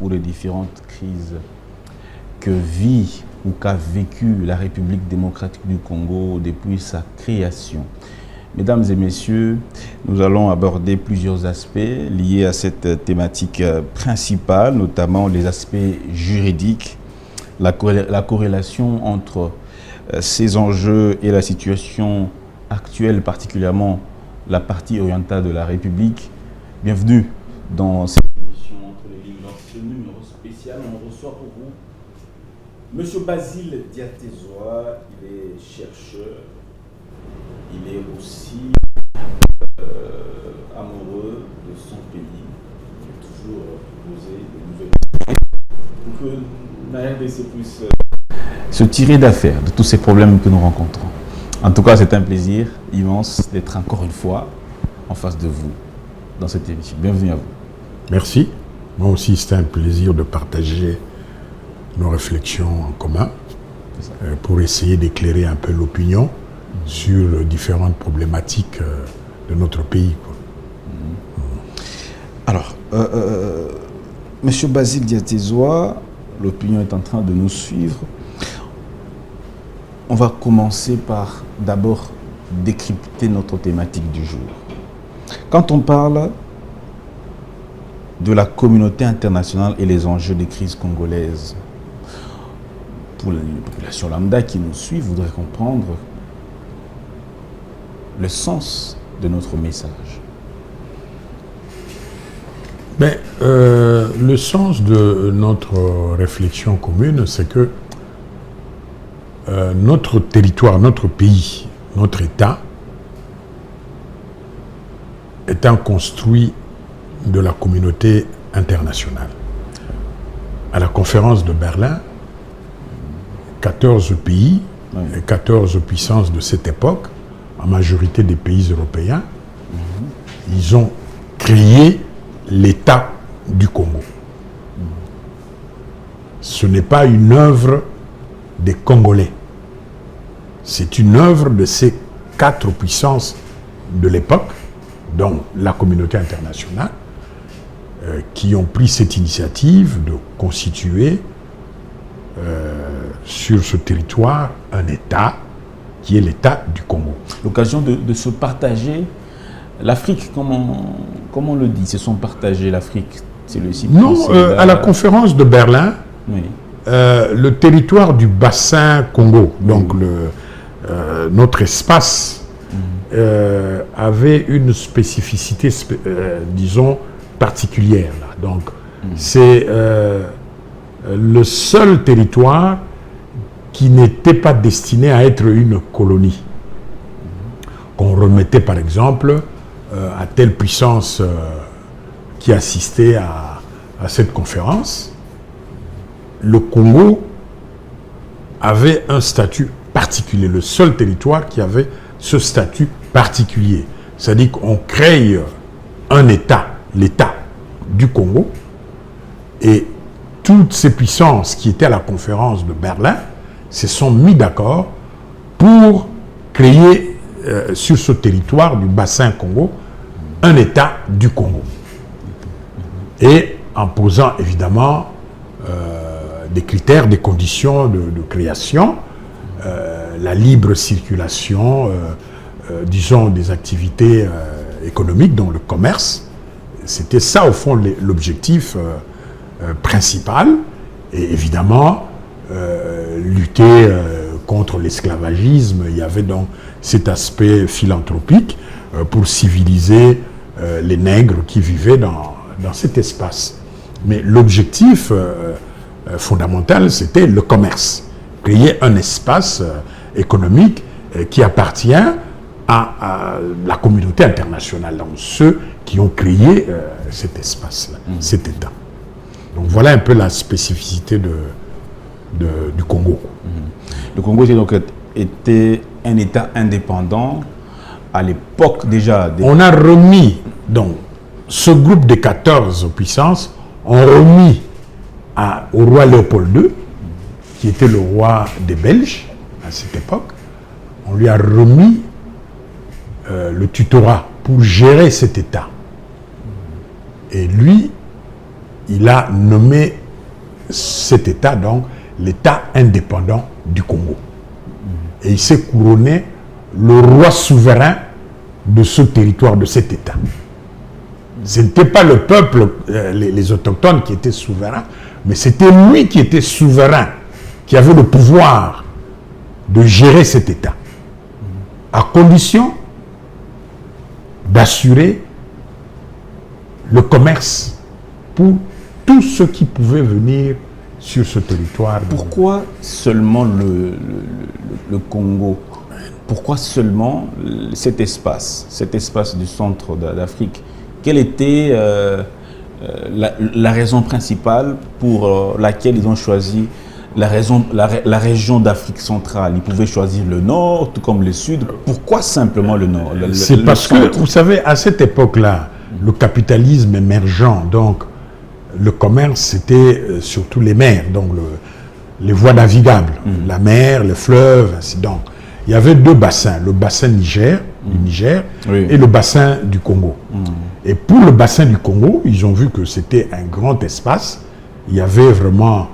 ou les différentes crises que vit ou qu'a vécu la République démocratique du Congo depuis sa création. Mesdames et messieurs, nous allons aborder plusieurs aspects liés à cette thématique principale, notamment les aspects juridiques, la corrélation entre ces enjeux et la situation actuelle, particulièrement la partie orientale de la République. Bienvenue dans cette émission Entre les lignes. Dans ce numéro spécial, on reçoit pour vous Monsieur Basile Diatezoa. Il est chercheur, il est aussi amoureux de son pays. Il est toujours posé de nouvelles pour que la RDC puisse se tirer d'affaire de tous ces problèmes que nous rencontrons. En tout cas, c'est un plaisir immense d'être encore une fois en face de vous dans cette émission. Bienvenue à vous. Merci. Moi aussi, c'est un plaisir de partager nos réflexions en commun pour essayer d'éclairer un peu l'opinion sur différentes problématiques de notre pays. Alors, Monsieur Basile Diatezoa, l'opinion est en train de nous suivre. On va commencer par d'abord décrypter notre thématique du jour. Quand on parle de la communauté internationale et les enjeux des crises congolaises, pour la population lambda qui nous suit, voudrait comprendre le sens de notre message. Mais, le sens de notre réflexion commune, c'est que notre territoire, notre pays, notre État, étant construit de la communauté internationale. À la conférence de Berlin, 14 pays et 14 puissances de cette époque, en majorité des pays européens, ils ont créé l'État du Congo. Ce n'est pas une œuvre des Congolais. C'est une œuvre de ces 4 puissances de l'époque, dont la communauté internationale, qui ont pris cette initiative de constituer sur ce territoire un État qui est l'État du Congo. L'occasion de se partager l'Afrique, comme on le dit, se sont partagés l'Afrique. C'est le site. Non, à la conférence de Berlin, oui. Le territoire du bassin Congo, donc notre espace, avait une spécificité, disons, particulière. Là. Donc, c'est le seul territoire qui n'était pas destiné à être une colonie. Qu'on remettait, par exemple, à telle puissance qui assistait à cette conférence. Le Congo avait un statut particulier, le seul territoire qui avait ce statut particulier. C'est-à-dire qu'on crée un État, l'État du Congo, et toutes ces puissances qui étaient à la conférence de Berlin se sont mis d'accord pour créer sur ce territoire du bassin Congo un État du Congo. Et en posant évidemment des critères, des conditions de création, la libre circulation, disons, des activités économiques, dont le commerce. C'était ça, au fond, l'objectif principal. Et évidemment, lutter contre l'esclavagisme. Il y avait donc cet aspect philanthropique pour civiliser les nègres qui vivaient dans cet espace. Mais l'objectif fondamental, c'était le commerce. Créer un espace économique qui appartient à la communauté internationale, donc ceux qui ont créé cet espace-là, cet État. Donc voilà un peu la spécificité du Congo. Le Congo était un État indépendant à l'époque déjà. On a remis, donc, ce groupe de 14 puissances ont remis au roi Léopold II, qui était le roi des Belges à cette époque, on lui a remis le tutorat pour gérer cet État. Et lui il a nommé cet État, donc, l'État indépendant du Congo. Et il s'est couronné le roi souverain de ce territoire, de cet État. Ce n'était pas le peuple, les autochtones qui étaient souverains, mais c'était lui qui était souverain, qui avait le pouvoir de gérer cet État, à condition d'assurer le commerce pour tous ceux qui pouvaient venir sur ce territoire. Pourquoi seulement le Congo? Pourquoi seulement cet espace du centre d'Afrique? Quelle était la raison principale pour laquelle ils ont choisi la région d'Afrique centrale? Ils pouvaient choisir le nord, tout comme le sud. Pourquoi simplement le nord? C'est parce que, vous savez, à cette époque-là, le capitalisme émergent, donc le commerce, c'était surtout les mers, donc les voies navigables, la mer, le fleuve, ainsi donc. Il y avait deux bassins, le bassin du Niger, oui, et le bassin du Congo. Et pour le bassin du Congo, ils ont vu que c'était un grand espace, il y avait vraiment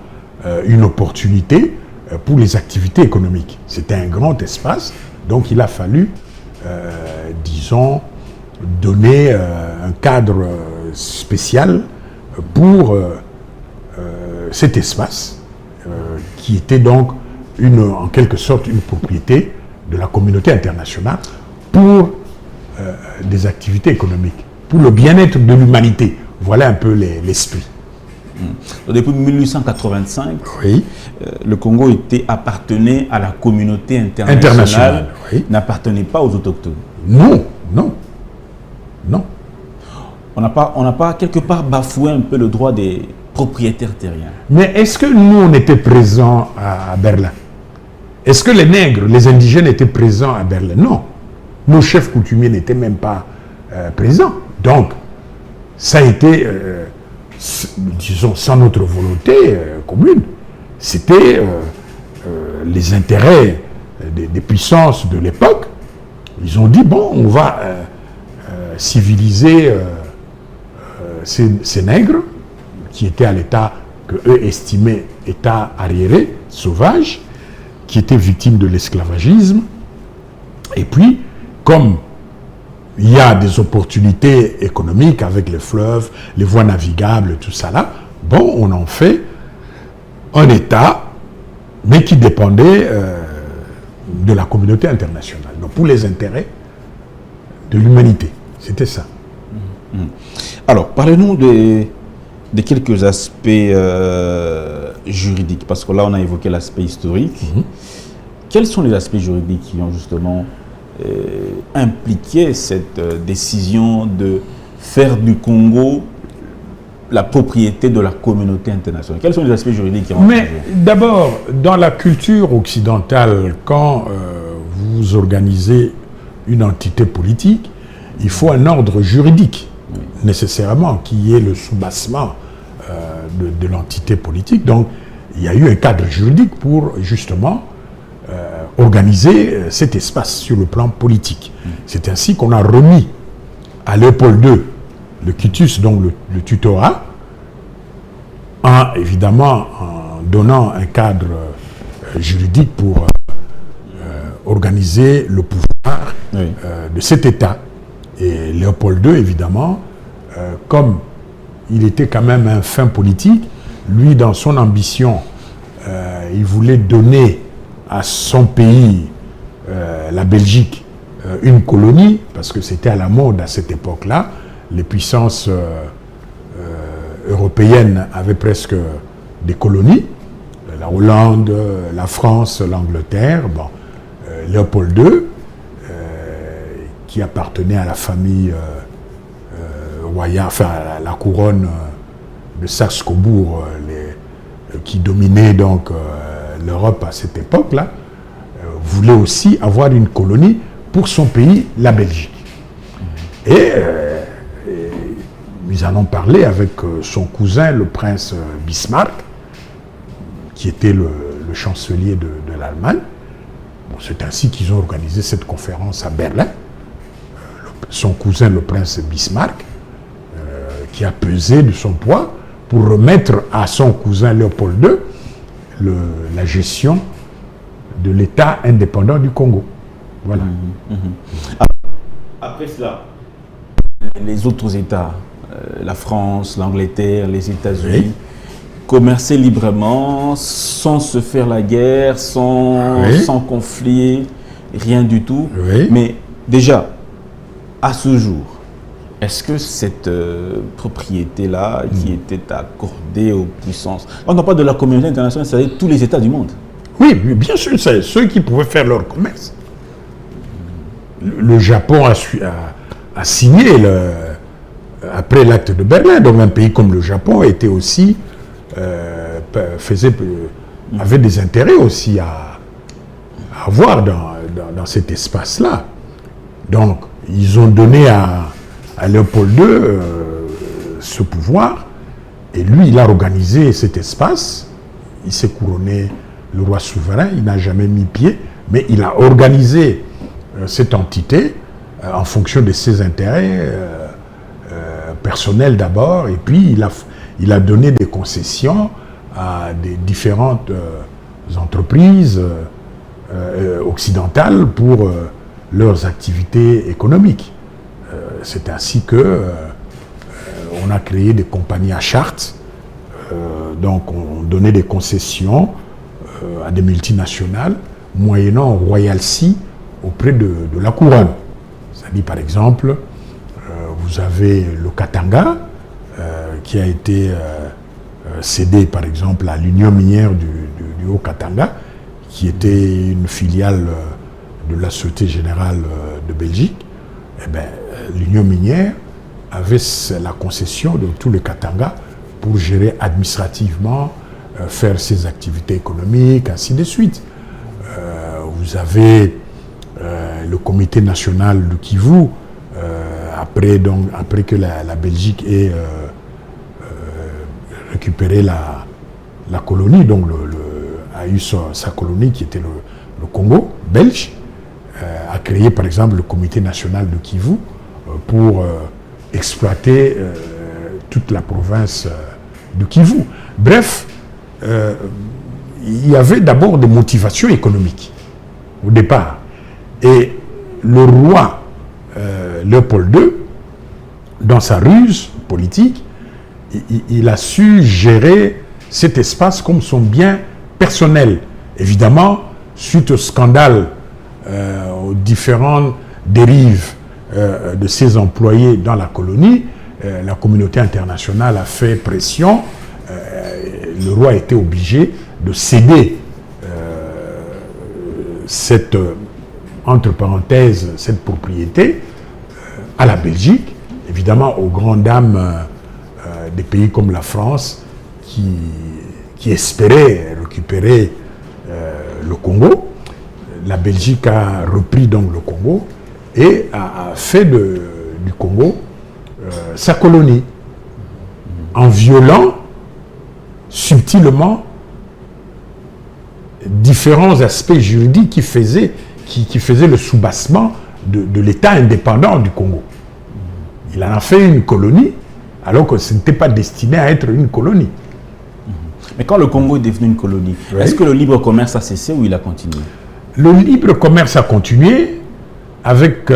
une opportunité pour les activités économiques. C'était un grand espace, donc il a fallu, disons, donner un cadre spécial pour cet espace, qui était donc en quelque sorte une propriété de la communauté internationale pour des activités économiques, pour le bien-être de l'humanité. Voilà un peu l'esprit. Depuis 1885, oui, le Congo appartenait à la communauté internationale, oui, n'appartenait pas aux autochtones. Non, non, non. On n'a pas quelque part bafoué un peu le droit des propriétaires terriens. Mais est-ce que nous, on était présents à Berlin? Est-ce que les nègres, les indigènes étaient présents à Berlin? Non. Nos chefs coutumiers n'étaient même pas présents. Donc, ça a été, disons, sans notre volonté commune. C'était les intérêts des puissances de l'époque. Ils ont dit, bon, on va civiliser ces nègres qui étaient à l'état que eux estimaient état arriéré, sauvage, qui étaient victimes de l'esclavagisme. Et puis, comme il y a des opportunités économiques avec les fleuves, les voies navigables, tout ça là, bon, on en fait un État, mais qui dépendait de la communauté internationale. Donc, pour les intérêts de l'humanité. C'était ça. Alors, parlez-nous de quelques aspects juridiques, parce que là, on a évoqué l'aspect historique. Quels sont les aspects juridiques qui ont justement impliqué cette décision de faire du Congo la propriété de la communauté internationale? Quels sont les aspects juridiques qui ont impliqué? Mais d'abord, dans la culture occidentale, quand vous organisez une entité politique, il faut un ordre juridique, oui, nécessairement, qui est le soubassement de l'entité politique. Donc, il y a eu un cadre juridique pour, justement, organiser cet espace sur le plan politique. C'est ainsi qu'on a remis à Léopold II le quitus, donc le tutorat, évidemment en donnant un cadre juridique pour organiser le pouvoir, oui, de cet État. Et Léopold II, évidemment, comme il était quand même un fin politique, lui, dans son ambition, il voulait donner à son pays, la Belgique, une colonie, parce que c'était à la mode à cette époque-là. Les puissances européennes avaient presque des colonies, la Hollande, la France, l'Angleterre. Bon, Léopold II, qui appartenait à la famille royale, enfin à la couronne de Saxe-Cobourg, qui dominait donc l'Europe à cette époque-là, voulait aussi avoir une colonie pour son pays, la Belgique. Et nous allons parler avec son cousin, le prince Bismarck, qui était le chancelier de l'Allemagne. Bon, c'est ainsi qu'ils ont organisé cette conférence à Berlin. Son cousin, le prince Bismarck, qui a pesé de son poids pour remettre à son cousin Léopold II la gestion de l'État indépendant du Congo. Voilà. Après cela, les autres États, la France, l'Angleterre, les États-Unis, commerçaient librement, sans se faire la guerre, sans conflit, rien du tout. Mais déjà, à ce jour, est-ce que cette propriété-là qui était accordée aux puissances, on n'a pas de la communauté internationale, c'est-à-dire tous les États du monde? Oui, bien sûr, c'est ceux qui pouvaient faire leur commerce. Le Japon a signé après l'acte de Berlin, donc un pays comme le Japon était aussi avait des intérêts aussi à avoir dans cet espace-là. Donc, ils ont donné à Léopold II ce pouvoir, et lui, il a organisé cet espace. Il s'est couronné le roi souverain, il n'a jamais mis pied, mais il a organisé cette entité en fonction de ses intérêts personnels d'abord, et puis il a donné des concessions à des différentes entreprises occidentales pour leurs activités économiques. C'est ainsi que on a créé des compagnies à charte, donc on donnait des concessions à des multinationales, moyennant royalty auprès de la couronne. C'est-à-dire, par exemple, vous avez le Katanga, qui a été cédé, par exemple, à l'Union minière du Haut-Katanga, qui était une filiale de la Société Générale de Belgique. Eh bien, l'Union minière avait la concession de tout le Katanga pour gérer administrativement, faire ses activités économiques, ainsi de suite. Vous avez le comité national du Kivu, après que la Belgique ait récupéré la colonie, donc a eu sa colonie qui était le Congo belge, a créé par exemple le comité national de Kivu pour exploiter toute la province du Kivu. Bref, il y avait d'abord des motivations économiques au départ. Et le roi Léopold II, dans sa ruse politique, il a su gérer cet espace comme son bien personnel. Évidemment, suite au scandale, aux différentes dérives de ses employés dans la colonie, la communauté internationale a fait pression. Le roi a été obligé de céder cette, entre parenthèses, cette propriété à la Belgique, évidemment aux grandes dames des pays comme la France qui espéraient récupérer le Congo. La Belgique a repris donc le Congo et a fait du Congo sa colonie, en violant subtilement différents aspects juridiques qui faisaient le soubassement de l'État indépendant du Congo. Il en a fait une colonie, alors que ce n'était pas destiné à être une colonie. Mais quand le Congo est devenu une colonie, est-ce que le libre commerce a cessé ou il a continué? Le libre commerce a continué avec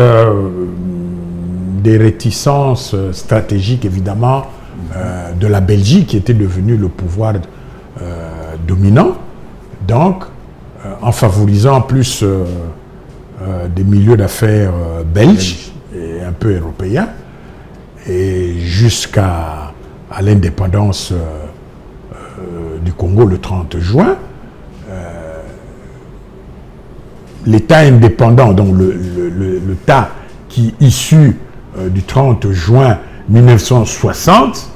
des réticences stratégiques, évidemment, de la Belgique, qui était devenue le pouvoir dominant. Donc, en favorisant plus des milieux d'affaires belges et un peu européens, et jusqu'à l'indépendance du Congo le 30 juin, l'État indépendant, donc l'État qui issu du 30 juin 1960,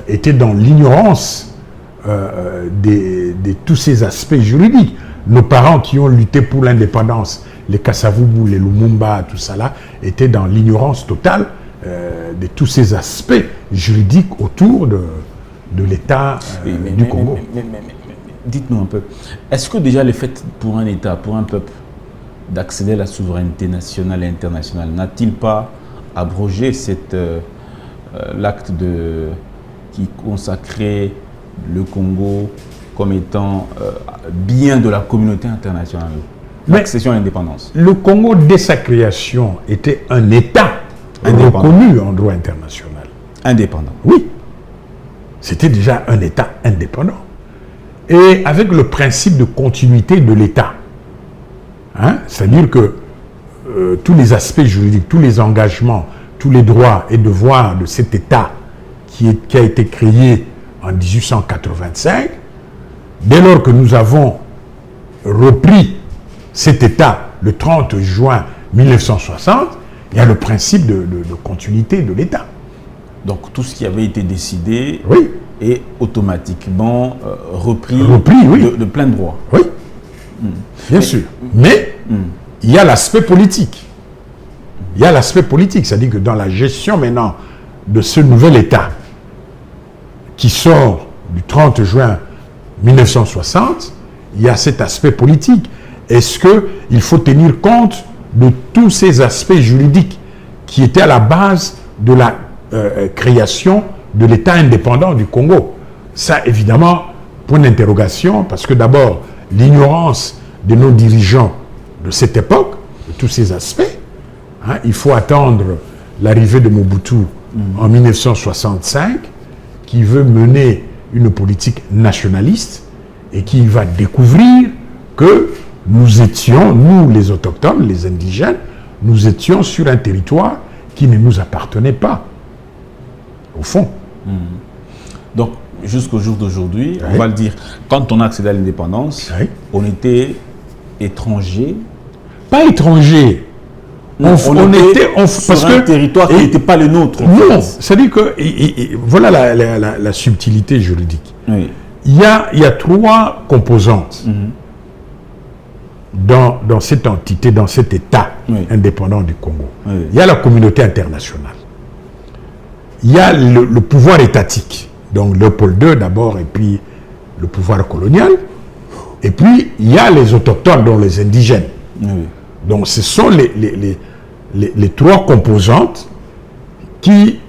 était dans l'ignorance de tous ces aspects juridiques. Nos parents qui ont lutté pour l'indépendance, les Kasavubu, les Lumumba, tout ça là, étaient dans l'ignorance totale de tous ces aspects juridiques autour de l'État du Congo. Mais dites-nous un peu, est-ce que déjà le fait pour un État, pour un peuple, d'accéder à la souveraineté nationale et internationale, n'a-t-il pas abrogé l'acte qui consacrait le Congo comme étant bien de la communauté internationale. L'accession à l'indépendance. Le Congo, dès sa création, était un État reconnu en droit international. Indépendant. Oui. C'était déjà un État indépendant. Et avec le principe de continuité de l'État. Hein? C'est-à-dire que tous les aspects juridiques, tous les engagements, tous les droits et devoirs de cet État qui a été créé en 1885, dès lors que nous avons repris cet État le 30 juin 1960, il y a le principe de continuité de l'État. Donc tout ce qui avait été décidé oui. est automatiquement repris oui. de plein droit. Oui, bien sûr. Mais il y a l'aspect politique. Il y a l'aspect politique, c'est-à-dire que dans la gestion maintenant de ce nouvel État qui sort du 30 juin 1960, il y a cet aspect politique. Est-ce qu'il faut tenir compte de tous ces aspects juridiques qui étaient à la base de la création de l'État indépendant du Congo? Ça, évidemment, point d'interrogation, parce que d'abord, l'ignorance de nos dirigeants de cette époque, de tous ces aspects, hein, il faut attendre l'arrivée de Mobutu en 1965, qui veut mener une politique nationaliste et qui va découvrir que nous étions, nous les autochtones, les indigènes, nous étions sur un territoire qui ne nous appartenait pas, au fond. Donc, jusqu'au jour d'aujourd'hui, on va le dire, quand on a accédé à l'indépendance, on était étranger. Pas étranger. On était sur un territoire qui n'était pas le nôtre. Non, c'est-à-dire que, voilà la subtilité juridique. Oui. Il y a trois composantes dans cette entité, dans cet État indépendant du Congo. Oui. Il y a la communauté internationale. Il y a le pouvoir étatique, donc Léopold II d'abord, et puis le pouvoir colonial. Et puis, il y a les autochtones, dont les indigènes. Oui. Donc, ce sont les trois composantes qui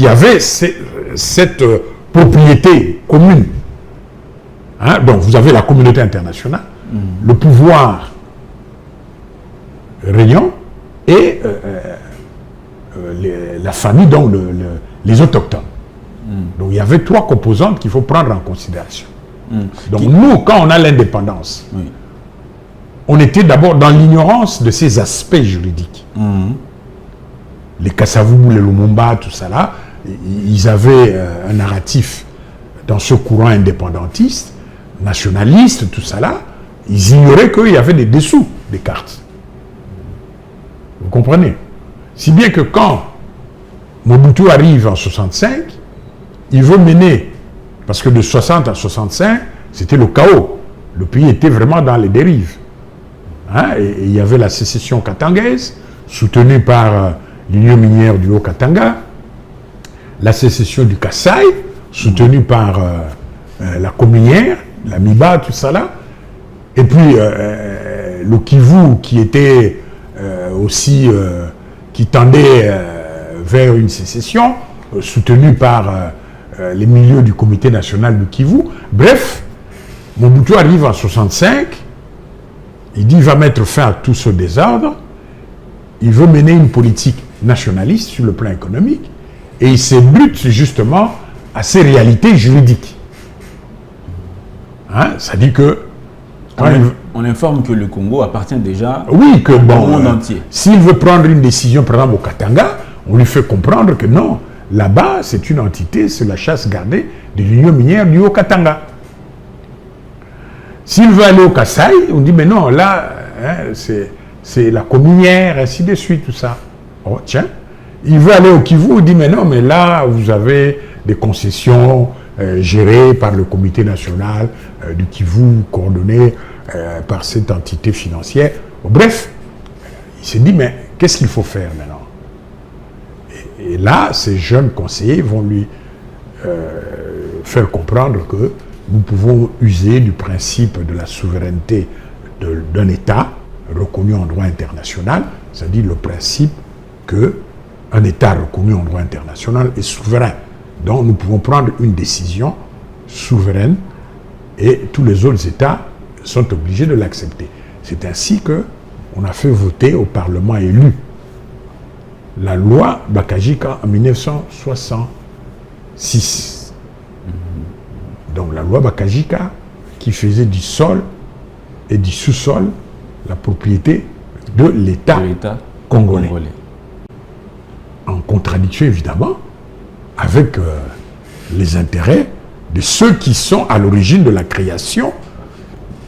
avaient cette propriété commune. Hein? Donc, vous avez la communauté internationale, le pouvoir régnant et la famille, donc les autochtones. Donc, il y avait trois composantes qu'il faut prendre en considération. Donc, nous, quand on a l'indépendance, on était d'abord dans l'ignorance de ces aspects juridiques. Les Kassavou, les Lumumba, tout ça là, ils avaient un narratif dans ce courant indépendantiste, nationaliste, tout ça là. Ils ignoraient qu'il y avait des dessous des cartes. Vous comprenez? Si bien que quand Mobutu arrive en 65, il veut mener, parce que de 60 à 65, c'était le chaos. Le pays était vraiment dans les dérives. Hein? Et il y avait la sécession katangaise, soutenue par l'Union minière du Haut-Katanga, la sécession du Kasaï, soutenue par la Cominière, la Miba, tout ça là, et puis le Kivu qui était aussi, qui tendait vers une sécession, soutenu par les milieux du comité national du Kivu. Bref, Mobutu arrive en 65, il dit qu'il va mettre fin à tout ce désordre, il veut mener une politique nationaliste sur le plan économique, et il s'ébute justement à ces réalités juridiques. Hein? Ça dit que... On informe que le Congo appartient déjà au monde entier. S'il veut prendre une décision, par exemple au Katanga, on lui fait comprendre que non, là-bas, c'est une entité, c'est la chasse gardée de l'Union minière du Haut-Katanga. S'il veut aller au Kasaï, on dit, mais non, là, hein, c'est la communière, ainsi de suite, tout ça. Oh, tiens. Il veut aller au Kivu, on dit, mais non, mais là, vous avez des concessions gérées par le comité national du Kivu, coordonnées par cette entité financière. Bref, il s'est dit, mais qu'est-ce qu'il faut faire maintenant? Et là, ces jeunes conseillers vont lui faire comprendre que nous pouvons user du principe de la souveraineté d'un État reconnu en droit international, c'est-à-dire le principe qu'un État reconnu en droit international est souverain Donc nous pouvons prendre une décision souveraine et tous les autres États sont obligés de l'accepter. C'est ainsi qu'on a fait voter au Parlement élu la loi Bakajika en 1966. Donc la loi Bakajika qui faisait du sol et du sous-sol la propriété de l'État congolais. En contradiction évidemment avec les intérêts de ceux qui sont à l'origine de la création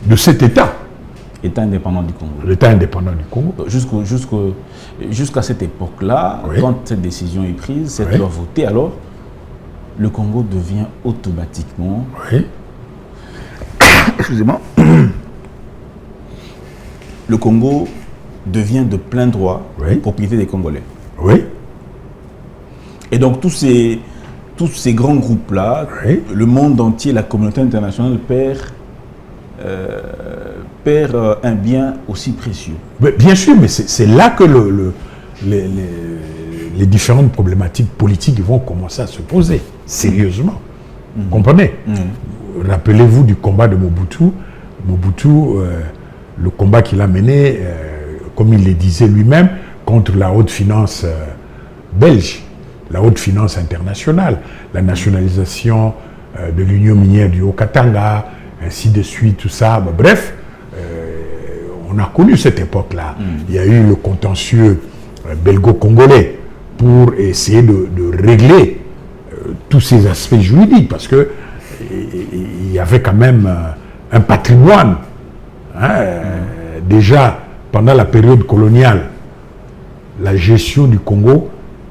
de cet État. État indépendant du Congo. L'État indépendant du Congo. Jusqu'à cette époque-là, oui. Quand cette décision est prise, cette loi votée, alors le Congo devient automatiquement... Oui. Excusez-moi. Le Congo devient de plein droit propriété des Congolais. Oui. Et donc tous ces grands groupes-là, le monde entier, la communauté internationale perd un bien aussi précieux. Mais bien sûr, mais c'est là que les différentes problématiques politiques vont commencer à se poser, sérieusement. Vous comprenez? Rappelez-vous du combat de Mobutu. Mobutu, le combat qu'il a mené, comme il le disait lui-même, contre la haute finance belge, la haute finance internationale, la nationalisation de l'Union minière du Haut-Katanga, ainsi de suite, tout ça. Bref, on a connu cette époque-là. Il y a eu le contentieux belgo-congolais pour essayer de régler tous ces aspects juridiques, parce que il y avait quand même un patrimoine. Déjà, pendant la période coloniale, la gestion du Congo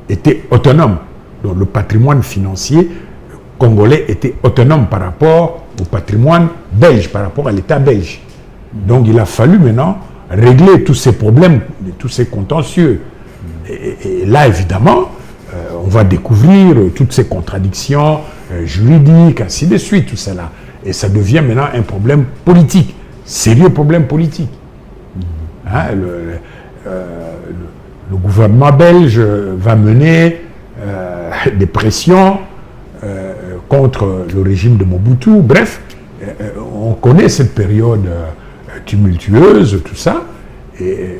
était autonome. Donc le patrimoine financier congolais était autonome par rapport au patrimoine belge, par rapport à l'État belge. Donc il a fallu maintenant régler tous ces problèmes, tous ces contentieux. Et là, évidemment, on va découvrir toutes ces contradictions juridiques, ainsi de suite, tout cela. Et ça devient maintenant un problème politique, sérieux problème politique. Le gouvernement belge va mener des pressions contre le régime de Mobutu. Bref, on connaît cette période tumultueuse, tout ça, et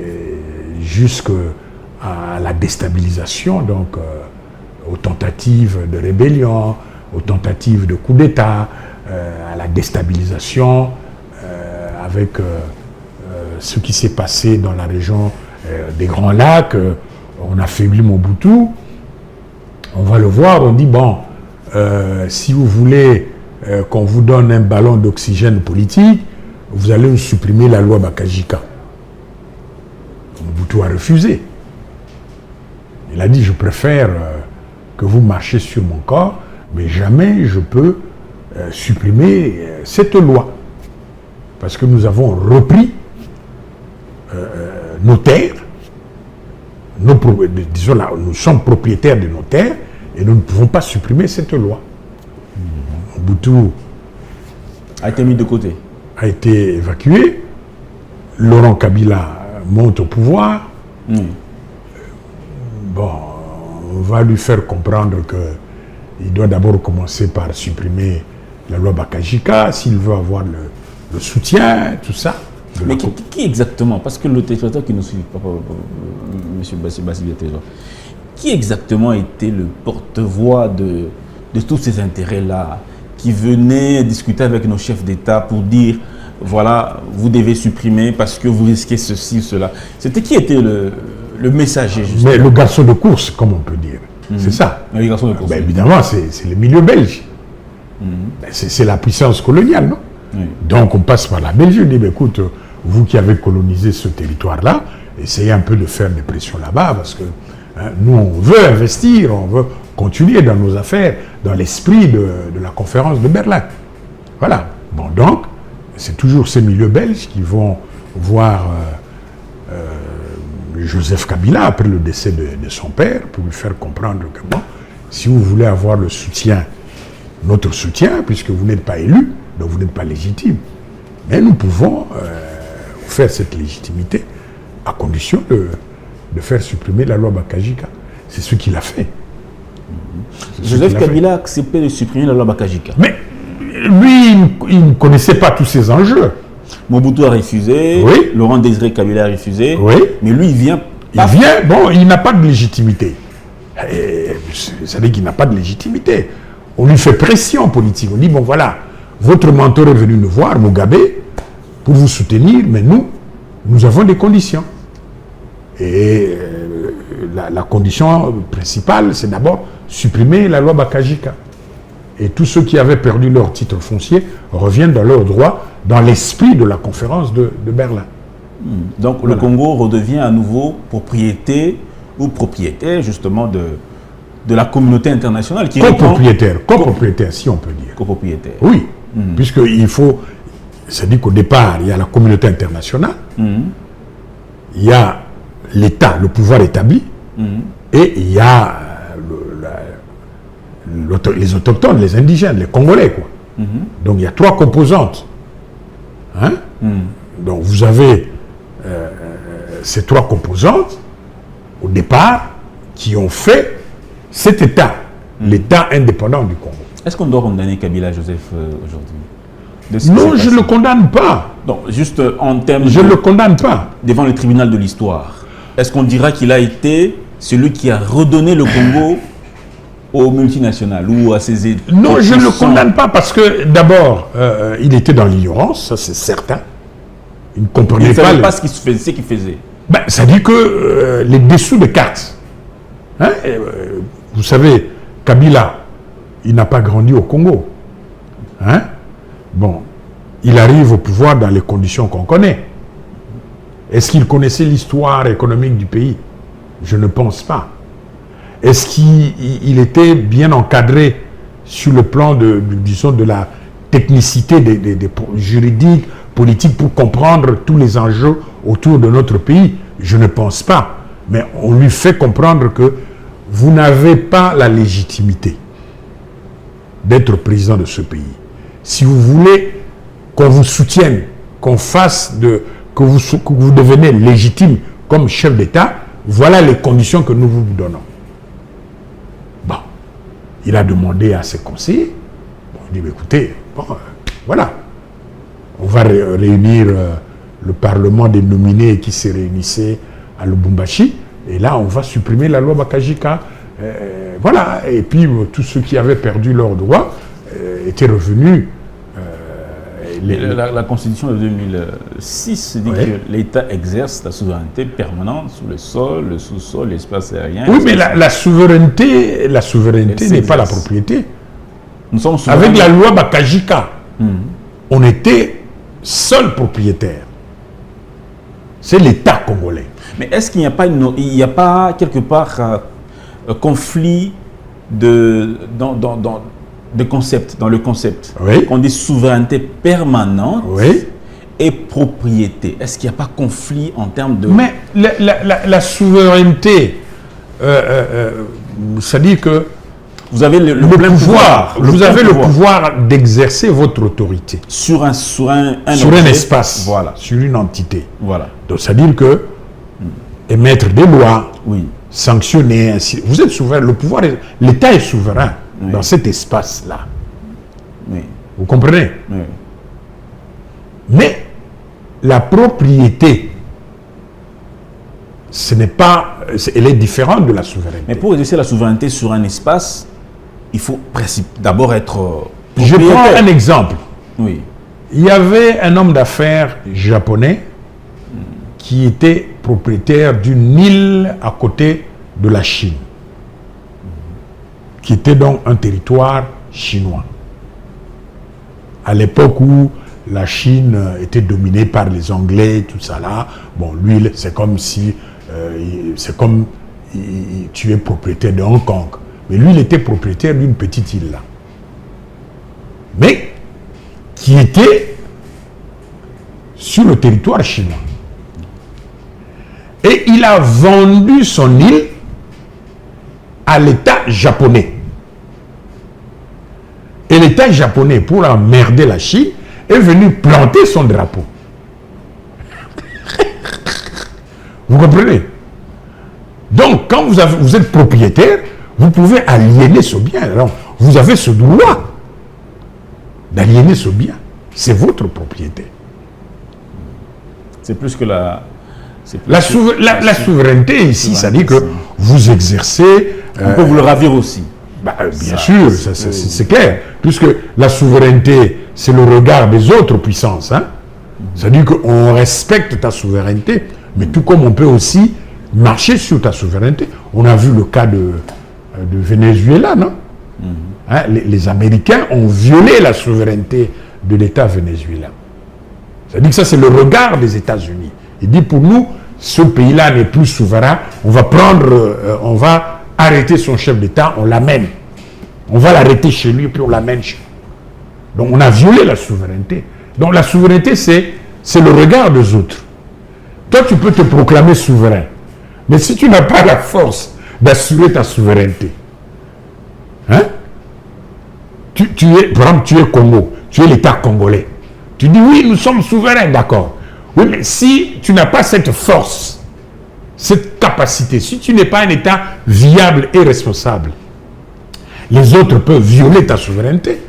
jusqu'à la déstabilisation, donc aux tentatives de rébellion, aux tentatives de coup d'État, à la déstabilisation avec ce qui s'est passé dans la région des Grands Lacs. On a affaibli Mobutu. On va le voir, on dit, bon, si vous voulez qu'on vous donne un ballon d'oxygène politique, vous allez nous supprimer la loi Bakajika. Mobutu a refusé. Il a dit, je préfère que vous marchiez sur mon corps, mais jamais je peux supprimer cette loi. Parce que nous avons repris nos terres, disons là, nous sommes propriétaires de nos terres et nous ne pouvons pas supprimer cette loi. Mobutu a été mis de côté. A été évacué. Laurent Kabila monte au pouvoir. Bon, on va lui faire comprendre qu'il doit d'abord commencer par supprimer la loi Bakajika s'il veut avoir le soutien, tout ça. Mais qui exactement, parce que le téléspectateur qui nous suit, M. Bassili Tejor, qui exactement était le porte-voix de tous ces intérêts-là, qui venait discuter avec nos chefs d'État pour dire, voilà, vous devez supprimer parce que vous risquez ceci ou cela. C'était qui était le messager, justement? Mais le garçon de course, comme on peut dire. C'est ça. Le garçon de course. Ben, évidemment, c'est le milieu belge. C'est la puissance coloniale, non? Donc on passe par la Belgique, on dit, écoute, vous qui avez colonisé ce territoire-là, essayez un peu de faire des pressions là-bas, parce que nous, on veut investir, on veut continuer dans nos affaires, dans l'esprit de la conférence de Berlin. Voilà. Bon, donc, c'est toujours ces milieux belges qui vont voir Joseph Kabila, après le décès de son père, pour lui faire comprendre que, bon, si vous voulez avoir le soutien, notre soutien, puisque vous n'êtes pas élu, donc vous n'êtes pas légitime. Mais nous pouvons vous faire cette légitimité à condition de faire supprimer la loi Bakajika. C'est ce qu'il a fait. Joseph Kabila a accepté de supprimer la loi Bakajika. Mais lui, il ne connaissait pas tous ces enjeux. Mobutu a refusé, oui. Laurent Désiré Kabila a refusé, oui. Mais lui, il vient... Bon, il n'a pas de légitimité. C'est-à-dire qu'il n'a pas de légitimité. On lui fait pression politique. On dit, bon voilà, votre mentor est venu nous voir, Mugabe, pour vous soutenir, mais nous avons des conditions. Et la condition principale, c'est d'abord supprimer la loi Bakajika. Et tous ceux qui avaient perdu leur titre foncier reviennent dans leurs droits, dans l'esprit de la conférence de Berlin. Donc voilà. Le Congo redevient à nouveau propriété ou propriétaire justement de la communauté internationale. Copropriétaire, si on peut dire. Copropriétaire. Oui, puisqu'il faut... C'est-à-dire qu'au départ, il y a la communauté internationale, il y a l'État, le pouvoir établi, et il y a les autochtones, les indigènes, les Congolais, quoi. Donc il y a trois composantes. Hein? Donc vous avez ces trois composantes, au départ, qui ont fait cet État, l'État indépendant du Congo. Est-ce qu'on doit condamner Kabila, Joseph, aujourd'hui? Non, je ne le condamne pas. Non, juste en termes... Je ne le condamne pas. Devant le tribunal de l'histoire, est-ce qu'on dira qu'il a été celui qui a redonné le Congo aux multinationales ou à ses... Non, je ne le condamne pas parce que, d'abord, il était dans l'ignorance, ça c'est certain. Il ne comprenait pas... Il ne savait pas ce qu'il faisait. Ben, ça dit que les dessous de cartes. Hein, vous savez, Kabila, il n'a pas grandi au Congo. Hein? Bon, il arrive au pouvoir dans les conditions qu'on connaît. Est-ce qu'il connaissait l'histoire économique du pays? Je ne pense pas. Est-ce qu'il était bien encadré sur le plan disons, de la technicité des juridiques, politiques pour comprendre tous les enjeux autour de notre pays? Je ne pense pas. Mais on lui fait comprendre que vous n'avez pas la légitimité d'être président de ce pays. Si vous voulez qu'on vous soutienne, qu'on fasse que vous devenez légitime comme chef d'État, voilà les conditions que nous vous donnons. Bon, il a demandé à ses conseillers. Bon, il dit, écoutez, bon, voilà, on va réunir le Parlement des nominés qui se réunissait à Lubumbashi, et là, on va supprimer la loi Bakajika. Voilà, et puis tous ceux qui avaient perdu leurs droits étaient revenus. La Constitution de 2006 dit que l'État exerce la souveraineté permanente sur le sol, le sous-sol, l'espace aérien. Oui, mais la souveraineté n'est pas la propriété. Nous sommes avec la loi Bakajika, on était seul propriétaire. C'est l'État congolais. Mais est-ce qu'il n'y a pas quelque part conflit de concept, dans le concept? Oui. On dit souveraineté permanente, oui, et propriété. Est-ce qu'il n'y a pas conflit en termes de... Mais la souveraineté, ça dit que vous avez le pouvoir, vous avez le pouvoir d'exercer votre autorité sur un espace, voilà, sur une entité. Voilà. Donc ça dit que émettre des lois, oui, sanctionner, ainsi. Vous êtes souverain, le pouvoir, l'État est souverain, oui, dans cet espace-là. Oui. Vous comprenez? Oui. Mais la propriété, ce n'est pas, elle est différente de la souveraineté. Mais pour exercer la souveraineté sur un espace, il faut d'abord être Je prends un exemple. Oui. Il y avait un homme d'affaires japonais qui était propriétaire d'une île à côté de la Chine, qui était donc un territoire chinois. À l'époque où la Chine était dominée par les Anglais, tout ça là, bon, lui, c'est comme si, tu es propriétaire de Hong Kong. Mais lui, il était propriétaire d'une petite île là. Mais, qui était sur le territoire chinois. Et il a vendu son île à l'État japonais. Et l'État japonais, pour emmerder la Chine, est venu planter son drapeau. Vous comprenez? Donc, quand vous êtes propriétaire, vous pouvez aliéner ce bien. Alors, vous avez ce droit d'aliéner ce bien. C'est votre propriété. C'est plus que la... La souveraineté ici, ça dit que vous exercez... On peut vous le ravir aussi. Bien sûr, c'est clair. Puisque la souveraineté, c'est le regard des autres puissances. Hein? Ça dit qu'on respecte ta souveraineté, mais tout comme on peut aussi marcher sur ta souveraineté. On a vu le cas de Venezuela, non? Hein? Les Américains ont violé la souveraineté de l'État vénézuélien. Ça dit que ça, c'est le regard des États-Unis. Il dit, pour nous, ce pays-là n'est plus souverain. On va arrêter son chef d'État, on l'amène. On va l'arrêter chez lui, puis on l'amène chez lui. Donc, on a violé la souveraineté. Donc, la souveraineté, c'est le regard des autres. Toi, tu peux te proclamer souverain. Mais si tu n'as pas la force d'assurer ta souveraineté, hein? Par exemple, tu es Congo, tu es l'État congolais. Tu dis, oui, nous sommes souverains, d'accord. Oui, mais si tu n'as pas cette force, cette capacité, si tu n'es pas un État viable et responsable, les autres peuvent violer ta souveraineté.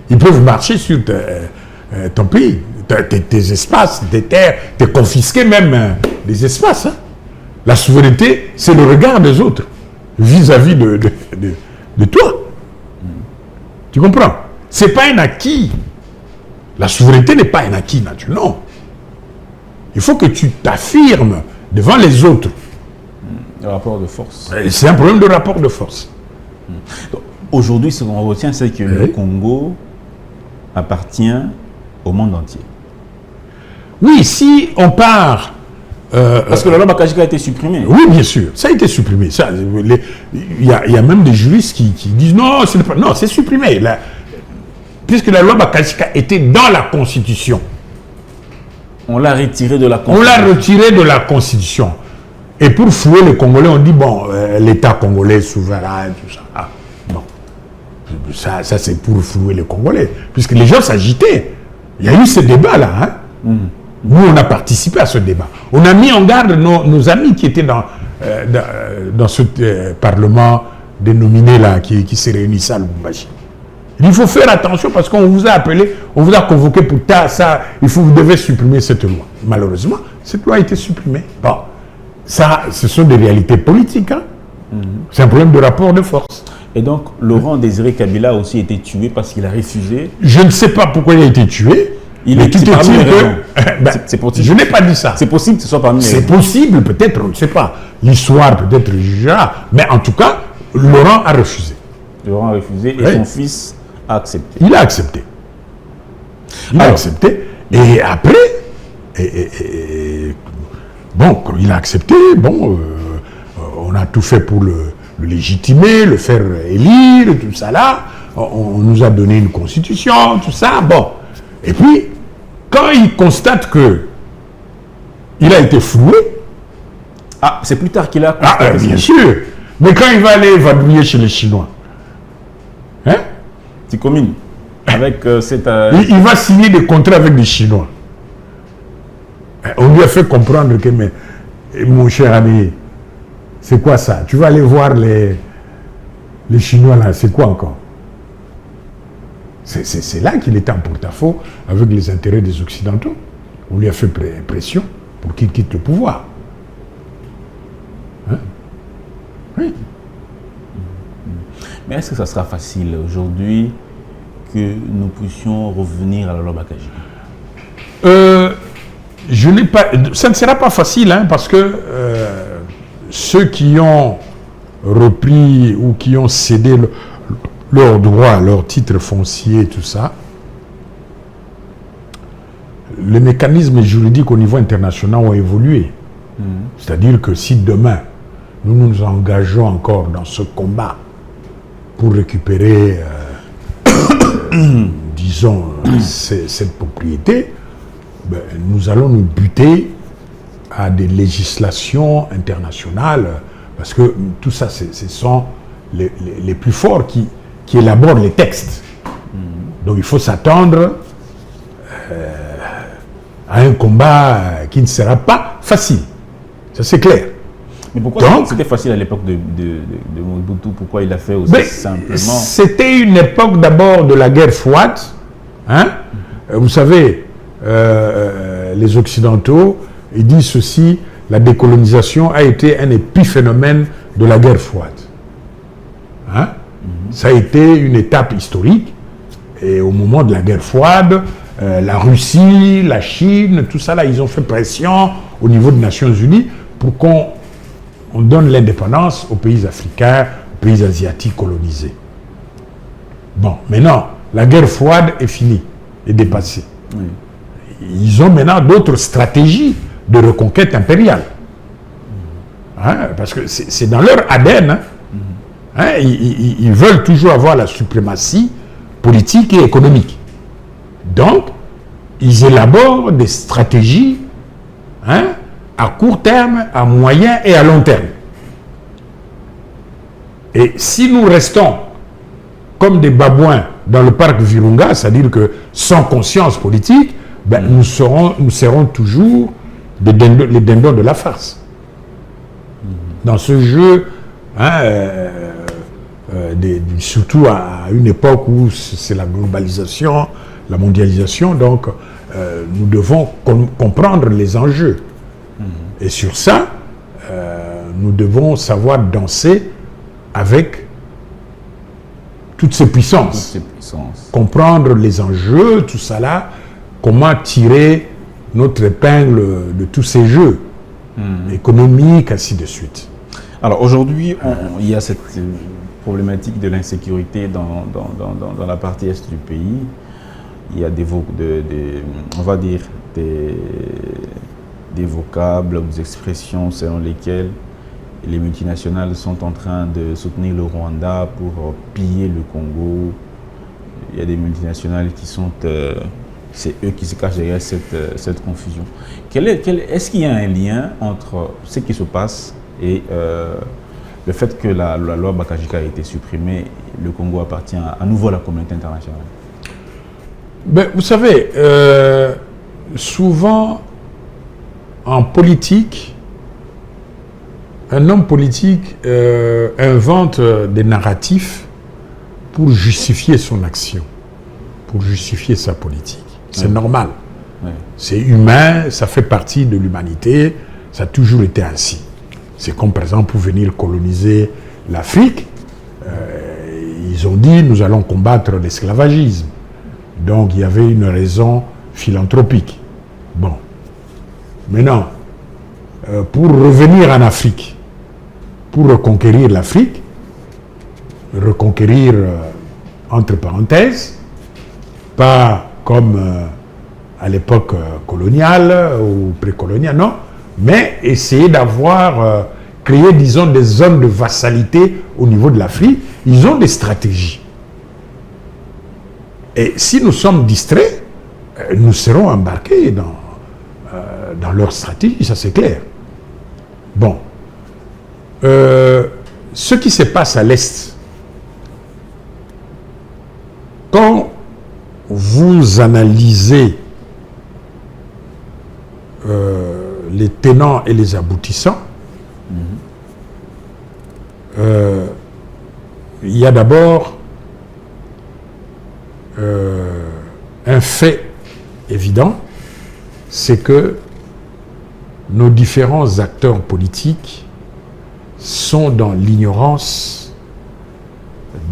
Ils peuvent marcher sur ton pays, tes espaces, tes terres, te confisquer même des espaces. Hein. La souveraineté, c'est le regard des autres vis-à-vis de toi. Tu comprends? Ce n'est pas un acquis. La souveraineté n'est pas un acquis naturel. Non. Il faut que tu t'affirmes devant les autres. Le rapport de force. C'est un problème de rapport de force. Aujourd'hui, ce qu'on retient, c'est que le Congo appartient au monde entier. Oui, si on part... parce que la loi Bakajika a été supprimée. Oui, bien sûr. Ça a été supprimé. Il y a même des juristes qui disent non, c'est supprimé. Puisque la loi Bakajika était dans la Constitution. On l'a retiré de la Constitution. On l'a retiré de la Constitution. Et pour flouer les Congolais, on dit, bon, l'État congolais souverain, tout ça. Ah, non. Ça c'est pour flouer les Congolais. Puisque les gens s'agitaient. Il y a eu ce débat-là. Hein? Nous, on a participé à ce débat. On a mis en garde nos amis qui étaient dans ce Parlement dénominé là, qui se réunissait à Lubumbashi. Il faut faire attention parce qu'on vous a appelé, on vous a convoqué pour ça, vous devez supprimer cette loi. Malheureusement, cette loi a été supprimée. Bon, ça, ce sont des réalités politiques. Hein? C'est un problème de rapport de force. Et donc, Laurent Désiré Kabila a aussi été tué parce qu'il a refusé. Je ne sais pas pourquoi il a été tué. Il est parmi les raisons. C'est possible. Je n'ai pas dit ça. C'est possible que ce soit parmi les raisons. C'est possible, peut-être, on ne sait pas. L'histoire peut-être jugera. Mais en tout cas, Laurent a refusé. Laurent a refusé et son fils a accepté. Il a accepté. Il a accepté. Et après, bon, quand il a accepté, bon, on a tout fait pour le légitimer, le faire élire, tout ça là. On nous a donné une constitution, tout ça. Bon. Et puis, quand il constate que il a été floué... Ah, c'est plus tard qu'il a constaté. Bien sûr. Mais quand il va aller vadrouiller chez les Chinois, hein? Tikomine, avec cette... Il va signer des contrats avec des Chinois. On lui a fait comprendre que, mais, mon cher ami, c'est quoi ça? Tu vas aller voir les Chinois là, c'est quoi encore? C'est là qu'il était en porte-à-faux avec les intérêts des Occidentaux. On lui a fait pression pour qu'il quitte le pouvoir. Hein? Oui. Mais est-ce que ça sera facile aujourd'hui que nous puissions revenir à la loi Bakajika? Ça ne sera pas facile, hein, parce que ceux qui ont repris ou qui ont cédé leurs droits, leurs titres fonciers, tout ça, les mécanismes juridiques au niveau international ont évolué. C'est-à-dire que si demain, nous nous engageons encore dans ce combat pour récupérer, disons, cette propriété, ben, nous allons nous buter à des législations internationales, parce que tout ça, ce sont les plus forts qui élaborent les textes. Donc il faut s'attendre à un combat qui ne sera pas facile. Ça c'est clair. Mais pourquoi c'était facile à l'époque de Mobutu? Pourquoi il a fait aussi simplement? C'était une époque d'abord de la guerre froide. Hein? Vous savez, les Occidentaux, ils disent ceci, la décolonisation a été un épiphénomène de la guerre froide. Hein? Ça a été une étape historique. Et au moment de la guerre froide, la Russie, la Chine, tout ça là, ils ont fait pression au niveau des Nations Unies pour qu'on donne l'indépendance aux pays africains, aux pays asiatiques colonisés. Bon, maintenant, la guerre froide est finie, est dépassée. Oui. Ils ont maintenant d'autres stratégies de reconquête impériale. Hein, parce que c'est dans leur ADN. Hein. Hein, ils veulent toujours avoir la suprématie politique et économique. Donc, ils élaborent des stratégies à court terme, à moyen et à long terme. Et si nous restons comme des babouins dans le parc Virunga, c'est-à-dire que sans conscience politique, ben, nous serons toujours les dindons de la farce. Dans ce jeu, surtout à une époque où c'est la globalisation, la mondialisation, donc nous devons comprendre les enjeux. Et sur ça, nous devons savoir danser avec toutes ces puissances. Comprendre les enjeux, tout ça là, comment tirer notre épingle de tous ces jeux économiques, ainsi de suite. Alors aujourd'hui, il y a cette problématique de l'insécurité dans la partie est du pays. Il y a on va dire des vocables, des expressions selon lesquelles les multinationales sont en train de soutenir le Rwanda pour piller le Congo. Il y a des multinationales qui sont... c'est eux qui se cachent derrière cette confusion. Est-ce qu'il y a un lien entre ce qui se passe et le fait que la loi Bakajika a été supprimée? Le Congo appartient à nouveau à la communauté internationale. Ben, vous savez, souvent en politique, un homme politique invente des narratifs pour justifier son action, pour justifier sa politique. C'est normal. Ouais. C'est humain, ça fait partie de l'humanité, ça a toujours été ainsi. C'est comme par exemple pour venir coloniser l'Afrique, ils ont dit nous allons combattre l'esclavagisme. Donc il y avait une raison philanthropique. Bon. Maintenant, pour revenir en Afrique, pour reconquérir l'Afrique, reconquérir entre parenthèses, pas comme à l'époque coloniale ou précoloniale, non, mais essayer d'avoir créé, disons, des zones de vassalité au niveau de l'Afrique. Ils ont des stratégies. Et si nous sommes distraits, nous serons embarqués dans leur stratégie, ça c'est clair. Bon. Ce qui se passe à l'Est, quand vous analysez les tenants et les aboutissants, il y a d'abord un fait évident, c'est que nos différents acteurs politiques sont dans l'ignorance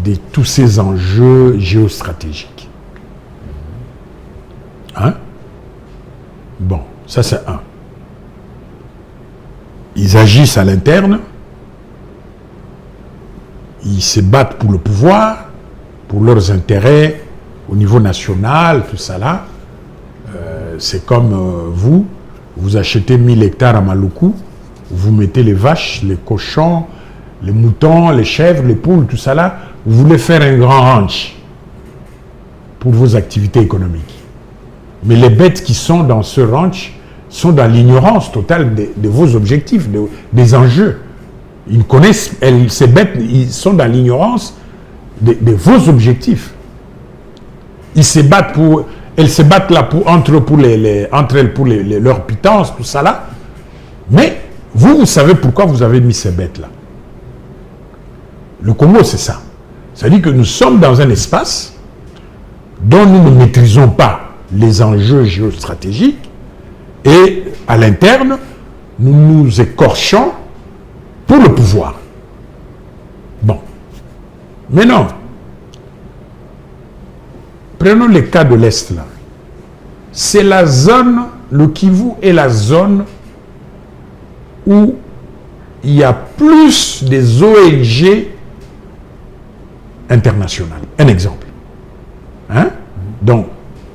de tous ces enjeux géostratégiques. Hein? Bon, ça c'est un. Ils agissent à l'interne, ils se battent pour le pouvoir, pour leurs intérêts au niveau national, tout ça là. C'est comme vous achetez 1000 hectares à Maluku, vous mettez les vaches, les cochons, les moutons, les chèvres, les poules, tout ça là, vous voulez faire un grand ranch pour vos activités économiques. Mais les bêtes qui sont dans ce ranch sont dans l'ignorance totale de vos objectifs, des enjeux. Ils connaissent, ces bêtes, ils sont dans l'ignorance de vos objectifs. Ils se battent elles se battent là entre elles pour leur pitance, tout ça là. Mais Vous savez pourquoi vous avez mis ces bêtes-là. Le Congo, c'est ça. C'est-à-dire que nous sommes dans un espace dont nous ne maîtrisons pas les enjeux géostratégiques et à l'interne, nous nous écorchons pour le pouvoir. Bon. Mais non. Prenons le cas de l'Est là. C'est la zone, le Kivu est la zone où il y a plus des ONG internationales. Un exemple. Hein? Donc,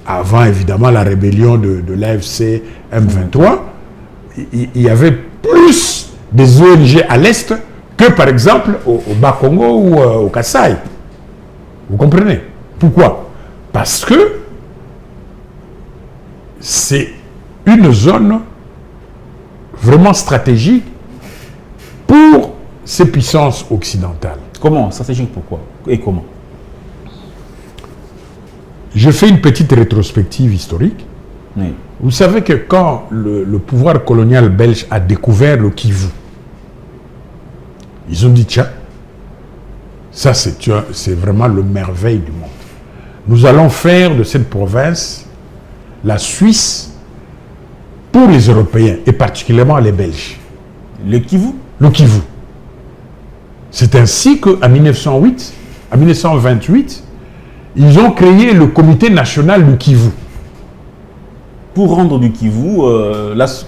avant évidemment la rébellion de l'AFC M23, il y avait plus des ONG à l'Est que par exemple au Bas-Congo ou au Kasaï. Vous comprenez? Pourquoi? Parce que c'est une zone vraiment stratégique pour ces puissances occidentales. Comment? Stratégique pourquoi? Et comment? Je fais une petite rétrospective historique. Oui. Vous savez que quand le pouvoir colonial belge a découvert le Kivu, ils ont dit, tiens, ça c'est vraiment le merveille du monde. Nous allons faire de cette province la Suisse pour les Européens, et particulièrement les Belges. Le Kivu? Le Kivu. C'est ainsi qu'en 1928, ils ont créé le Comité national du Kivu. Pour rendre du Kivu,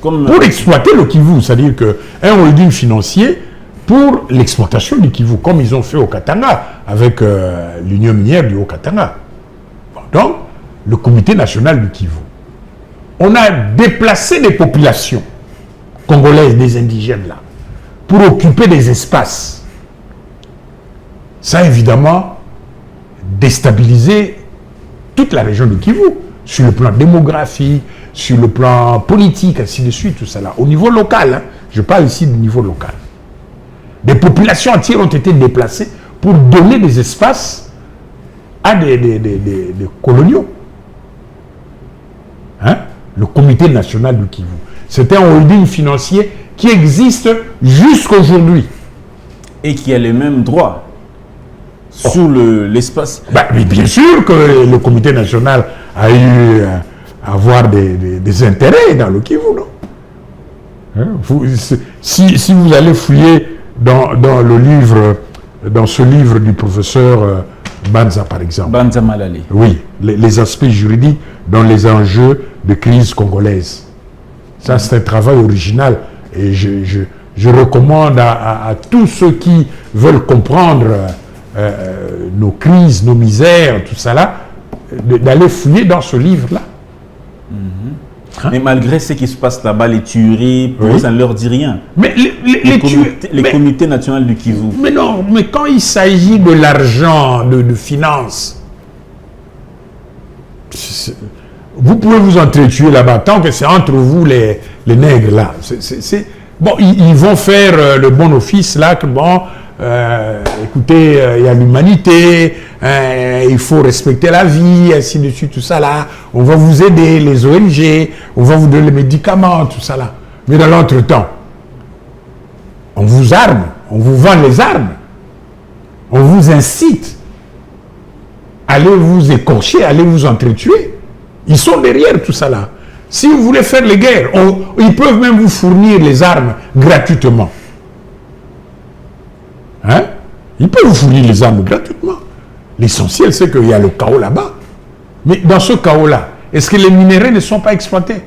comme... Pour exploiter le Kivu, c'est-à-dire qu'un holding financier pour l'exploitation du Kivu, comme ils ont fait au Katanga, avec l'Union minière du Haut-Katanga. Bon, donc, le Comité national du Kivu. On a déplacé des populations congolaises, des indigènes là, pour occuper des espaces. Ça a évidemment déstabilisé toute la région du Kivu, sur le plan démographique, sur le plan politique, ainsi de suite, tout ça là. Au niveau local, hein, je parle ici du niveau local. Des populations entières ont été déplacées pour donner des espaces à des coloniaux. Hein? Le Comité national du Kivu. C'est un holding financier qui existe jusqu'à aujourd'hui. Et qui a les mêmes droits sur l'espace. Mais bien sûr que le Comité national a eu à avoir des intérêts dans le Kivu, non? Hein? Si vous allez fouiller dans ce livre du professeur Banza, par exemple. Banza Malale. Oui, les aspects juridiques dans les enjeux de crise congolaise. Ça, c'est un travail original. Et je recommande à tous ceux qui veulent comprendre nos crises, nos misères, tout ça là, d'aller fouiller dans ce livre-là. Hein? Mais malgré ce qui se passe là-bas, les tueries, pour eux, ça ne leur dit rien. Mais les comités nationaux du Kivu. Mais non, mais quand il s'agit de l'argent, de finances, vous pouvez vous entretuer là-bas, tant que c'est entre vous les nègres là. Bon, ils vont faire le bon office là, que bon, écoutez, il y a l'humanité, il faut respecter la vie, ainsi de suite, tout ça là. On va vous aider, les ONG, on va vous donner les médicaments, tout ça là. Mais dans l'entretemps, on vous arme, on vous vend les armes, on vous incite, allez vous écorcher, allez vous entretuer. Ils sont derrière tout ça là. Si vous voulez faire les guerres, ils peuvent même vous fournir les armes gratuitement. Hein? Ils peuvent vous fournir les armes gratuitement. L'essentiel, c'est qu'il y a le chaos là-bas. Mais dans ce chaos-là, est-ce que les minéraux ne sont pas exploités?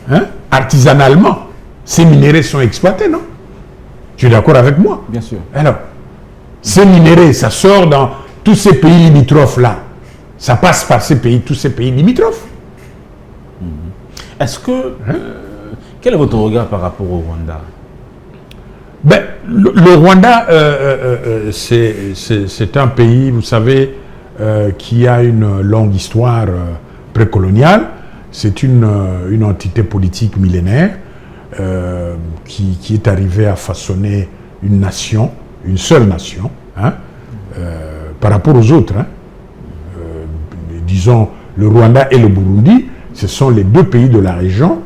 Hein? Artisanalement, ces minéraux sont exploités, non? Tu es d'accord avec moi? Bien sûr. Alors, ces minéraux, ça sort dans tous ces pays limitrophes-là. Ça passe par tous ces pays limitrophes. Est-ce que... quel est votre regard par rapport au Rwanda? Ben, le Rwanda, c'est un pays, vous savez, qui a une longue histoire précoloniale. C'est une entité politique millénaire qui est arrivée à façonner une nation, une seule nation, hein, par rapport aux autres. Hein. Disons, le Rwanda et le Burundi, ce sont les deux pays de la région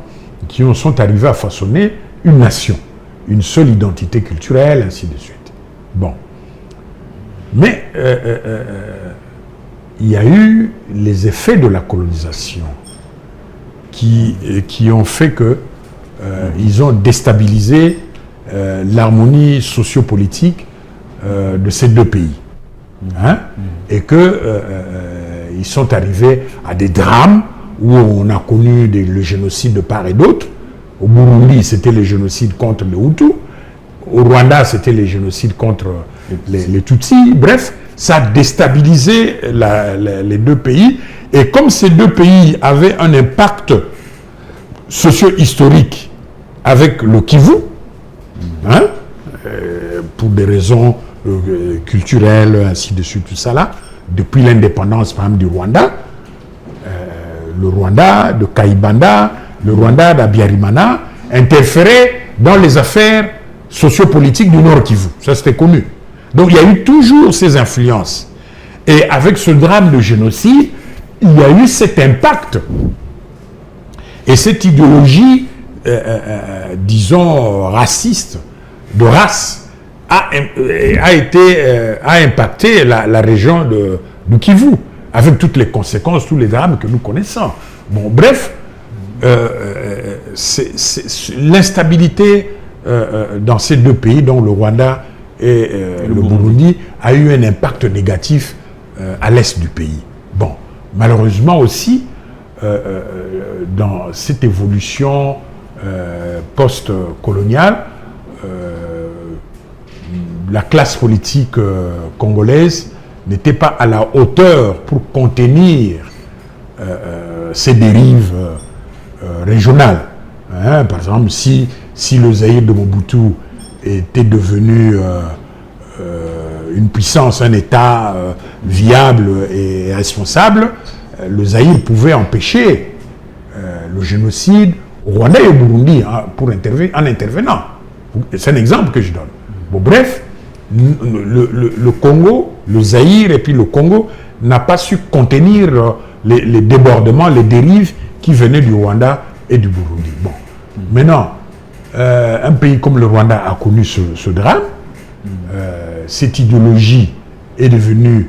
qui sont arrivés à façonner une nation, une seule identité culturelle, ainsi de suite. Bon. Mais il y a eu les effets de la colonisation qui ont fait que ils ont déstabilisé l'harmonie sociopolitique de ces deux pays. Hein? Et qu'ils sont arrivés à des drames où on a connu le génocide de part et d'autre. Au Burundi, c'était le génocide contre les Hutus. Au Rwanda, c'était les génocides contre les Tutsis. Bref, ça a déstabilisé les deux pays. Et comme ces deux pays avaient un impact socio-historique avec le Kivu, hein, pour des raisons culturelles, ainsi de suite, tout ça là, depuis l'indépendance, par exemple, du Rwanda, le Rwanda de Kayibanda, le Rwanda d'Abiyarimana, interférait dans les affaires sociopolitiques du Nord Kivu. Ça, c'était connu. Donc, il y a eu toujours ces influences. Et avec ce drame de génocide, il y a eu cet impact. Et cette idéologie, disons, raciste, de race, a impacté la région du Kivu, avec toutes les conséquences, tous les drames que nous connaissons. Bon, bref, l'instabilité dans ces deux pays, dont le Rwanda et le Burundi, a eu un impact négatif à l'est du pays. Bon, malheureusement aussi, dans cette évolution post-coloniale, la classe politique congolaise n'était pas à la hauteur pour contenir ces dérives régionales. Hein, par exemple, si le Zaïre de Mobutu était devenu une puissance, un État viable et responsable, le Zaïre pouvait empêcher le génocide au Rwanda et au Burundi en intervenant. C'est un exemple que je donne. Bon, bref, le Congo, le Zaïre et puis le Congo n'a pas su contenir les débordements, les dérives qui venaient du Rwanda et du Burundi. Bon, maintenant, un pays comme le Rwanda a connu ce drame. Cette idéologie est devenue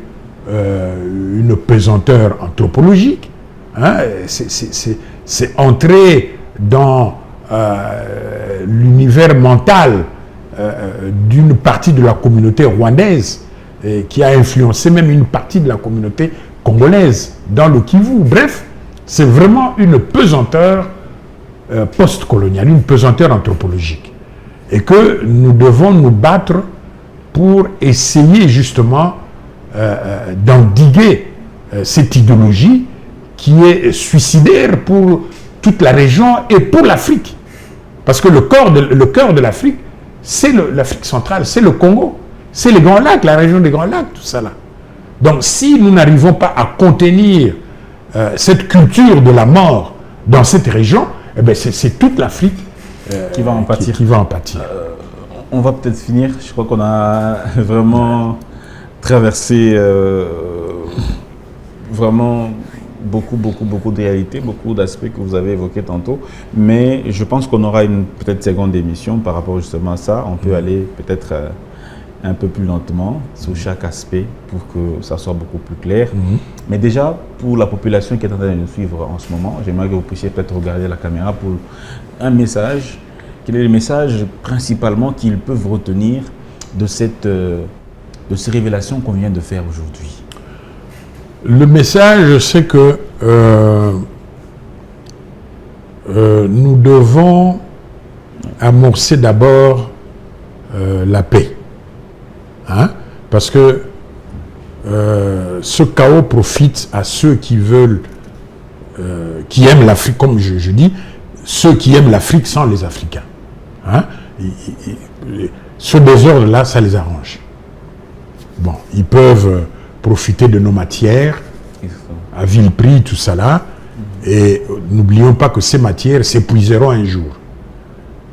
une pesanteur anthropologique. Hein, c'est entré dans l'univers mental d'une partie de la communauté rwandaise qui a influencé même une partie de la communauté congolaise dans le Kivu. Bref, c'est vraiment une pesanteur post-coloniale, une pesanteur anthropologique. Et que nous devons nous battre pour essayer justement d'endiguer cette idéologie qui est suicidaire pour toute la région et pour l'Afrique. Parce que le cœur de l'Afrique, c'est l'Afrique centrale, c'est le Congo, c'est les Grands Lacs, la région des Grands Lacs, tout ça là. Donc si nous n'arrivons pas à contenir cette culture de la mort dans cette région, eh bien, c'est toute l'Afrique qui va en pâtir. Qui va en pâtir. On va peut-être finir. Je crois qu'on a vraiment traversé vraiment beaucoup de réalités, beaucoup d'aspects que vous avez évoqués tantôt. Mais je pense qu'on aura une peut-être seconde émission par rapport justement à ça. On peut aller peut-être un peu plus lentement sur chaque aspect pour que ça soit beaucoup plus clair. Mais déjà, pour la population qui est en train de nous suivre en ce moment, j'aimerais que vous puissiez peut-être regarder la caméra pour un message. Quel est le message principalement qu'ils peuvent retenir de ces révélations qu'on vient de faire aujourd'hui? Le message, c'est que nous devons amorcer d'abord la paix. Hein? Parce que ce chaos profite à ceux qui veulent, qui aiment l'Afrique, comme je dis, ceux qui aiment l'Afrique sans les Africains. Hein? Ce désordre-là, ça les arrange. Bon, ils peuvent profiter de nos matières à vil prix, tout ça là, et n'oublions pas que ces matières s'épuiseront un jour.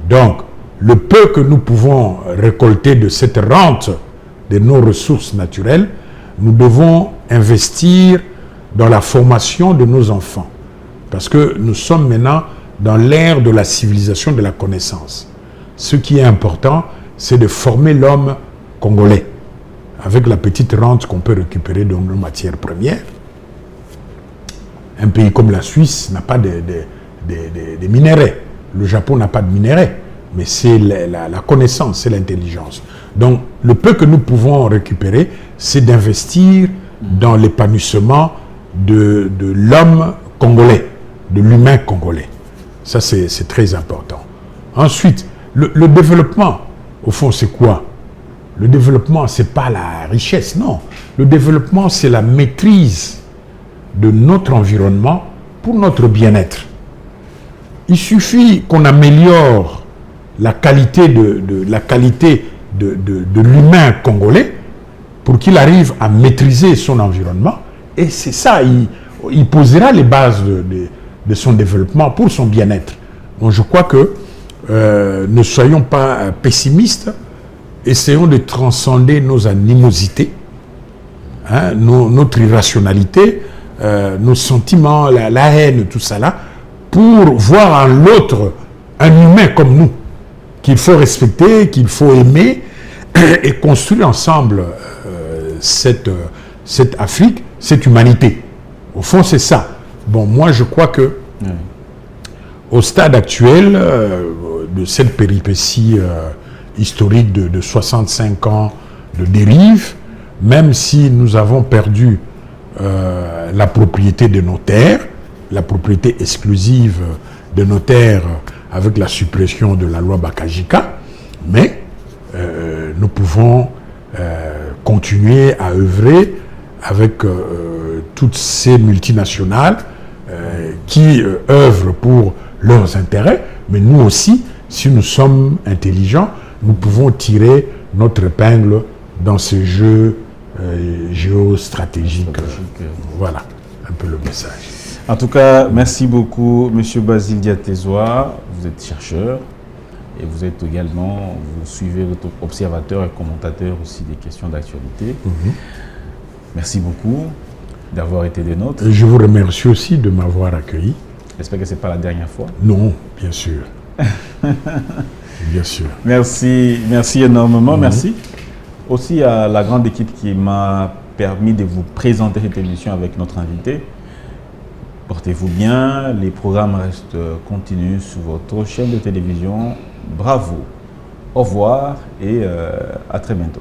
Donc, le peu que nous pouvons récolter de cette rente de nos ressources naturelles, nous devons investir dans la formation de nos enfants. Parce que nous sommes maintenant dans l'ère de la civilisation de la connaissance. Ce qui est important, c'est de former l'homme congolais, avec la petite rente qu'on peut récupérer de nos matières premières. Un pays comme la Suisse n'a pas de minerais. Le Japon n'a pas de minerais. Mais c'est la connaissance, c'est l'intelligence. Donc, le peu que nous pouvons récupérer, c'est d'investir dans l'épanouissement de l'homme congolais, de l'humain congolais. Ça, c'est très important. Ensuite, le développement, au fond, c'est quoi? Le développement, ce n'est pas la richesse, non. Le développement, c'est la maîtrise de notre environnement pour notre bien-être. Il suffit qu'on améliore la qualité de l'humain congolais pour qu'il arrive à maîtriser son environnement. Et c'est ça, il posera les bases de son développement pour son bien-être. Donc je crois que ne soyons pas pessimistes, essayons de transcender nos animosités, hein, notre irrationalité, nos sentiments, la haine, tout ça là, pour voir en l'autre un humain comme nous, qu'il faut respecter, qu'il faut aimer et construire ensemble cette Afrique, cette humanité. Au fond, c'est ça. Bon, moi, je crois que au stade actuel de cette péripétie historique de 65 ans de dérive, même si nous avons perdu la propriété de nos terres, la propriété exclusive de nos terres avec la suppression de la loi Bakajika, mais nous pouvons continuer à œuvrer avec toutes ces multinationales qui œuvrent pour leurs intérêts, mais nous aussi, si nous sommes intelligents, nous pouvons tirer notre épingle dans ce jeu géostratégique. Voilà un peu le message. En tout cas, merci beaucoup, M. Basile Diatezoa. Vous êtes chercheur et vous êtes également, vous suivez votre observateur et commentateur aussi des questions d'actualité. Merci beaucoup d'avoir été des nôtres. Je vous remercie aussi de m'avoir accueilli. J'espère que ce n'est pas la dernière fois. Non, bien sûr. Bien sûr. Merci, merci énormément. Merci aussi à la grande équipe qui m'a permis de vous présenter cette émission avec notre invité. Portez-vous bien, les programmes restent continus sur votre chaîne de télévision. Bravo, au revoir et à très bientôt.